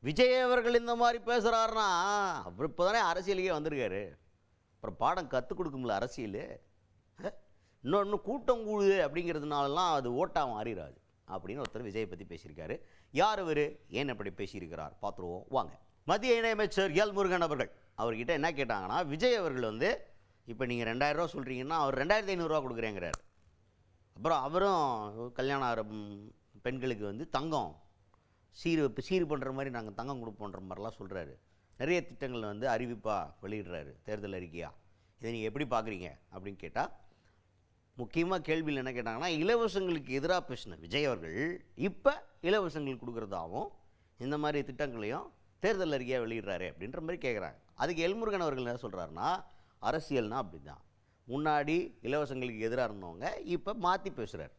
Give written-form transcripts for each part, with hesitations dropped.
விஜய் அவர்கள் இந்த மாதிரி பேசுகிறாருன்னா அவர் இப்போ தானே அரசியலுக்கே வந்திருக்காரு. அப்புறம் பாடம் கற்றுக் கொடுக்கும்ல அரசியல். இன்னொன்று கூட்டம் கூடுது அப்படிங்கிறதுனாலலாம் அது ஓட்டாக மாறிடாது அப்படின்னு ஒருத்தர் விஜயை பற்றி பேசியிருக்காரு. யார் இவர், ஏன் அப்படி பேசியிருக்கிறார் பார்த்துருவோம் வாங்க. மத்திய இணையமைச்சர் எல் முருகன் அவர்கள் அவர்கிட்ட என்ன கேட்டாங்கன்னா, விஜய் அவர்கள் வந்து இப்போ நீங்கள் 2000 ரூபா சொல்கிறீங்கன்னா அவர் 2500 கொடுக்குறேங்கிறார். அப்புறம் அவரும் கல்யாணம் ஆகிற பெண்களுக்கு வந்து தங்கம் சீர் பண்ணுற மாதிரி நாங்கள் தங்கம் கொடுப்போன்ற மாதிரிலாம் சொல்கிறாரு. நிறைய திட்டங்கள் வந்து அறிவிப்பாக வெளியிடுறாரு தேர்தல் அறிக்கையாக. இதை நீங்கள் எப்படி பார்க்குறீங்க அப்படின்னு கேட்டால், முக்கியமாக கேள்வியில் என்ன கேட்டாங்கன்னா, இலவசங்களுக்கு எதிராக பேசின விஜய் அவர்கள் இப்போ இலவசங்கள் கொடுக்குறதாகவும் இந்த மாதிரி திட்டங்களையும் தேர்தல் அறிக்கையாக வெளியிடுறாரு அப்படின்ற மாதிரி கேட்குறாங்க. அதுக்கு எல்முருகன் அவர்கள் என்ன சொல்கிறாருன்னா, அரசியல்னா அப்படி தான், முன்னாடி இலவசங்களுக்கு எதிராக இருந்தவங்க இப்போ மாற்றி பேசுகிறார்.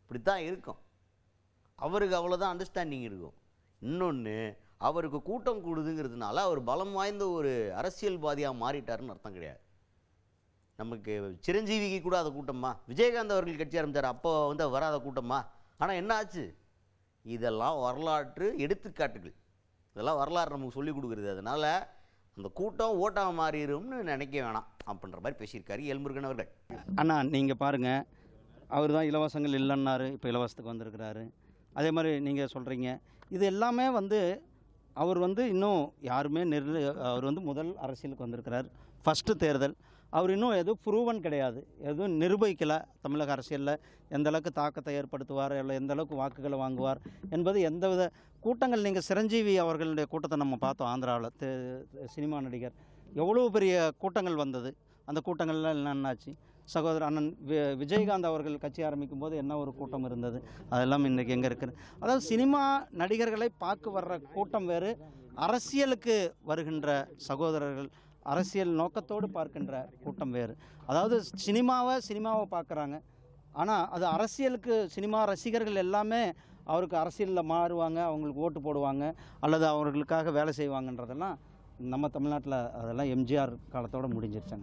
இப்படி தான் இருக்கும். அவருக்கு அவ்வளோதான் அண்டர்ஸ்டாண்டிங் இருக்கும். இன்னொன்று, அவருக்கு கூட்டம் கூடுதுங்கிறதுனால அவர் பலம் வாய்ந்த ஒரு அரசியல்வாதியாக மாறிட்டாருன்னு அர்த்தம் கிடையாது. நமக்கு சிரஞ்சீவிக்கு கூட அது கூட்டமா, விஜயகாந்த் அவர்கள் கட்சி ஆரம்பித்தார் அப்போ வந்து வராத கூட்டமா. ஆனால் என்ன ஆச்சு? இதெல்லாம் வரலாற்று எடுத்துக்காட்டுகள், இதெல்லாம் வரலாறு நமக்கு சொல்லிக் கொடுக்குறது. அதனால் அந்த கூட்டம் ஓட்டாக மாறிடும்னு நினைக்க வேணாம் அப்படின்ற மாதிரி பேசியிருக்காரு எல்முருகன் அவர்கள். அண்ணா நீங்கள் பாருங்கள், அவர் தான் இலவசங்கள் இல்லைன்னாரு, இப்போ இலவசத்துக்கு வந்திருக்கிறாரு. அதே மாதிரி நீங்கள் சொல்கிறீங்க, இது எல்லாமே வந்து அவர் வந்து இன்னும் யாருமே அவர் வந்து முதல் அரசியலுக்கு வந்திருக்கிறார், ஃபஸ்ட்டு தேர்தல். அவர் இன்னும் எதுவும் ப்ரூவன் கிடையாது, எதுவும் நிரூபிக்கலை தமிழக அரசியலில் எந்தளவுக்கு தாக்கத்தை ஏற்படுத்துவார், இல்லை எந்தளவுக்கு வாக்குகளை வாங்குவார் என்பது எந்தவித கூட்டங்கள். நீங்கள் சிரஞ்சீவி அவர்களுடைய கூட்டத்தை நம்ம பார்த்தோம் ஆந்திராவில், சினிமா நடிகர், எவ்வளோ பெரிய கூட்டங்கள் வந்தது. அந்த கூட்டங்கள்லாம் என்னென்னாச்சு? சகோதரர் அண்ணன் விஜயகாந்த் அவர்கள் கட்சி ஆரம்பிக்கும் போது என்ன ஒரு கூட்டம் இருந்தது, அதெல்லாம் இன்றைக்கி எங்கே இருக்குது? அதாவது சினிமா நடிகர்களை பார்க்க வர்ற கூட்டம் வேறு, அரசியலுக்கு வருகின்ற சகோதரர்கள் அரசியல் நோக்கத்தோடு பார்க்கின்ற கூட்டம் வேறு. அதாவது சினிமாவை பார்க்குறாங்க, ஆனால் அது அரசியலுக்கு சினிமா ரசிகர்கள் எல்லாமே அவருக்கு அரசியலில் மாறுவாங்க, அவங்களுக்கு ஓட்டு போடுவாங்க அல்லது அவர்களுக்காக வேலை செய்வாங்கன்றதெல்லாம் நம்ம தமிழ்நாட்டில் அதெல்லாம் எம்ஜிஆர் காலத்தோடு முடிஞ்சிருச்சாங்க.